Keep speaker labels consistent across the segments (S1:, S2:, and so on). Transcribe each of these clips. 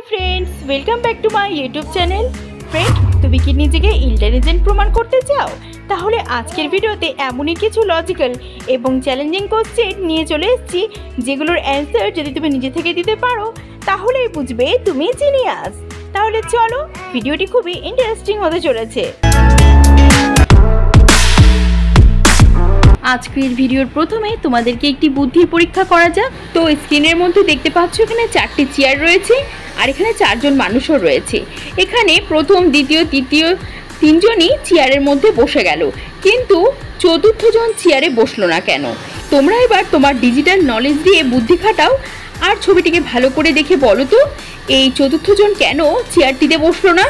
S1: Friends welcome back to my YouTube channel. Friend তুমি কি নিজেকে ইন্টেলিজেন্ট প্রমাণ করতে চাও? তাহলে আজকের ভিডিওতে এমনই কিছু লজিক্যাল এবং চ্যালেঞ্জিং কোশ্চেন নিয়ে চলে এসেছি যেগুলোর অ্যান্সার যদি তুমি নিজে থেকে দিতে পারো তাহলেই বুঝবে তুমি জিনিয়াস। তাহলে চলো, ভিডিওটি খুবই ইন্টারেস্টিং হতে চলেছে। আজকের ভিডিওর প্রথমে তোমাদেরকে একটি বুদ্ধির পরীক্ষা করা যাক। তো স্ক্রিনের মধ্যে দেখতে পাচ্ছ এখানে 4টি চেয়ার রয়েছে আর এখানে 4 জন মানুষও রয়েছে। এখানে প্রথম দ্বিতীয় তৃতীয় 3 জনই চেয়ারের মধ্যে বসে গেল, কিন্তু চতুর্থ জন চেয়ারে বসলো না কেন? তোমরা এবার তোমার ডিজিটাল নলেজ দিয়ে বুদ্ধি খাটাও আর ছবিটিকে ভালো করে দেখে বলো তো এই চতুর্থ জন কেন চেয়ারটিতে বসলো না।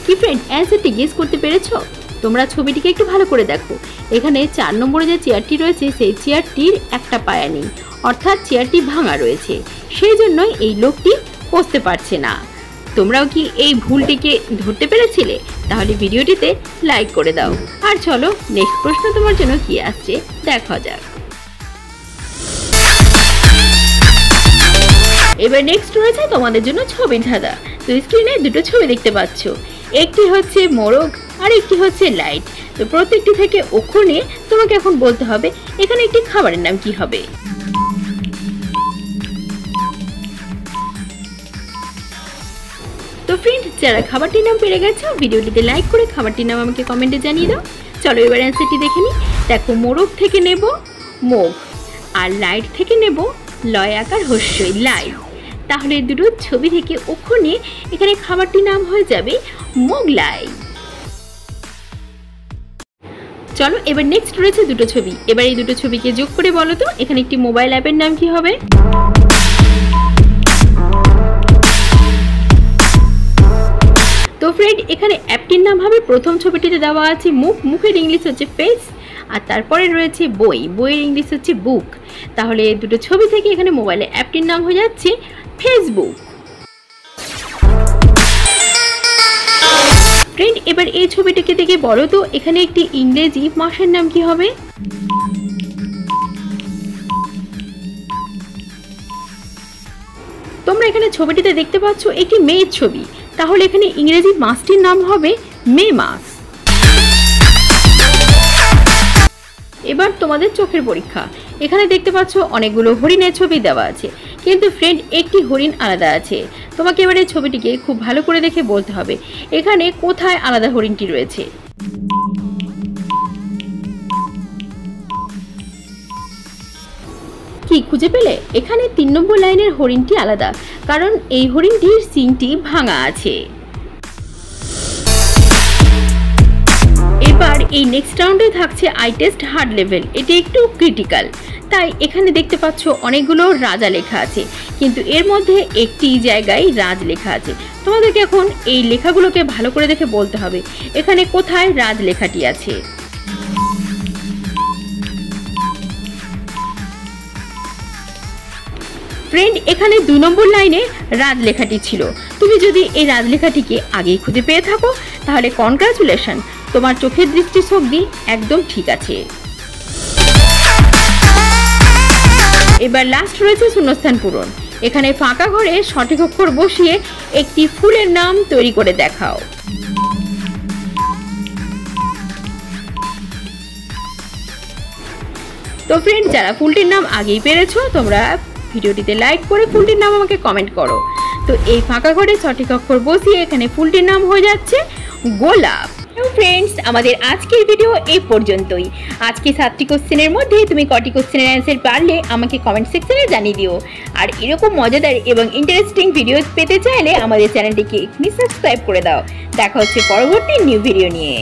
S1: কি ফ্রেন্ড, অ্যান্সারটি গেস করতে পেরেছো? তোমরা ছবিটিকে একটু ভালো করে দেখো। এখানে 4 নম্বরে যে চেয়ারটি রয়েছে সেই চেয়ারটির একটা পায়া নেই, অর্থাৎ চেয়ারটি ভাঙা রয়েছে, সেই জন্যই এই লোকটি বসতে পারছে না। তোমরাও কি এই ভুলটিকে ধরতে পেরেছিলে? তাহলে ভিডিওটিতে লাইক করে দাও। আর চলো নেক্সট প্রশ্ন তোমার জন্য কি আসছে দেখা যাক। এবার নেক্সট রয়েছে তোমাদের জন্য ছবির ধাঁধা। তো স্ক্রিনে দুটো ছবি দেখতে পাচ্ছ, একটি হচ্ছে মোরগ আর একটি হচ্ছে লাইট। তো প্রত্যেকটি থেকে অক্ষর নিয়ে তোমাকে এখন বলতে হবে এখানে একটি খাবারের নাম কি হবে। তো ফ্রেন্ড, যারা খাবারটির নাম পেরে গেছো ভিডিওটিতে লাইক করে খাবারটির নাম আমাকে কমেন্টে জানিয়ে দাও। চলো এবার অ্যান্সারটি দেখে নিই। দেখো, মোরগ থেকে নেব মোগ আর লাইট থেকে নেব লয় আকার হস্যই লাইট। তাহলে দুটো ছবি থেকে অক্ষর নিয়ে এখানে খাবারটির নাম হয়ে যাবে মোগলাই। চলো এবার নেক্সট রয়েছে দুটো ছবি। এবার এই দুটো ছবিকে যোগ করে বলো তো এখানে একটি মোবাইল অ্যাপের নাম কি হবে। তো ফ্রেন্ড, এখানে অ্যাপটির নাম হবে, প্রথম ছবিটিতে দেওয়া আছে মুখ, মুখের ইংলিশ হচ্ছে ফেস, আর তারপরে রয়েছে বই, বইয়ের ইংলিশ হচ্ছে বুক। তাহলে দুটো ছবি থেকে এখানে মোবাইলের অ্যাপটির নাম হয়ে যাচ্ছে ফেসবুক। ফ্রেন্ড, এবার এই ছবিটাকে দেখে বলো তো এখানে একটি ইংরেজি মাসের নাম কি হবে। তোমরা এখানে ছবিটিতে দেখতে পাচ্ছ একটি মেয়ের ছবি, তাহলে এখানে ইংরেজি মাসটির নাম হবে মে মাস। এবার তোমাদের চোখের পরীক্ষা। এখানে দেখতে পাচ্ছ অনেকগুলো হরিণের ছবি দেওয়া আছে, কিন্তু ফ্রেন্ড একটি হরিণ আলাদা আছে। তোমাকে এবারে ছবিটিকে খুব ভালো করে দেখে বলতে হবে এখানে কোথায় আলাদা হরিণটি রয়েছে। কি খুঁজে পেলে? এখানে 3 নম্বর লাইনের হরিণটি আলাদা, কারণ এই হরিণটির সিংটি ভাঙা আছে। এবার এই নেক্সট রাউন্ডে থাকছে আই টেস্ট হার্ড লেভেল, এটি একটু ক্রিটিক্যাল। তাই এখানে দেখতে পাচ্ছ অনেকগুলো রাজা লেখা আছে, কিন্তু এর মধ্যে একটি জায়গায় রাজ লেখা আছে। তোমাদেরকে এখন এই লেখাগুলোকে ভালো করে দেখে বলতে হবে এখানে কোথায় রাজ লেখাটি আছে। ফ্রেন্ড, এখানে 2 নম্বর লাইনে রাজ লেখাটি ছিল। তুমি যদি এই রাজ লেখাটিকে আগেই খুঁজে পেয়ে থাকো তাহলে কনগ্রাচুলেশন, তোমার চোখের দৃষ্টিশক্তি একদম ঠিক আছে। এবার লাস্ট রয়েছে শূন্যস্থান পূরণ। এখানে ফাঁকা ঘরে সঠিক অক্ষর বসিয়ে একটি ফুলের নাম তৈরি করে দেখাও। তো ফ্রেন্ড, যারা ফুলটির নাম আগেই পেরেছো তোমরা ভিডিওটিতে লাইক করে ফুলটির নাম আমাকে কমেন্ট করো। তো এই ফাঁকা ঘরে সঠিক অক্ষর বসিয়ে এখানে ফুলটির নাম হয়ে যাচ্ছে গোলাপ। ফ্রেন্ডস, আমাদের আজকের ভিডিও এই পর্যন্তই। আজকে 7টি কোশ্চেনের মধ্যে তুমি কটি কোশ্চেনের অ্যান্সার পারলে আমাকে কমেন্ট সেকশনে জানিয়ে দিও। আর এরকম মজাদার এবং ইন্টারেস্টিং ভিডিও পেতে চাইলে আমাদের চ্যানেলটিকে এক্ষুনি সাবস্ক্রাইব করে দাও। দেখা হচ্ছে পরবর্তী নিউ ভিডিও নিয়ে।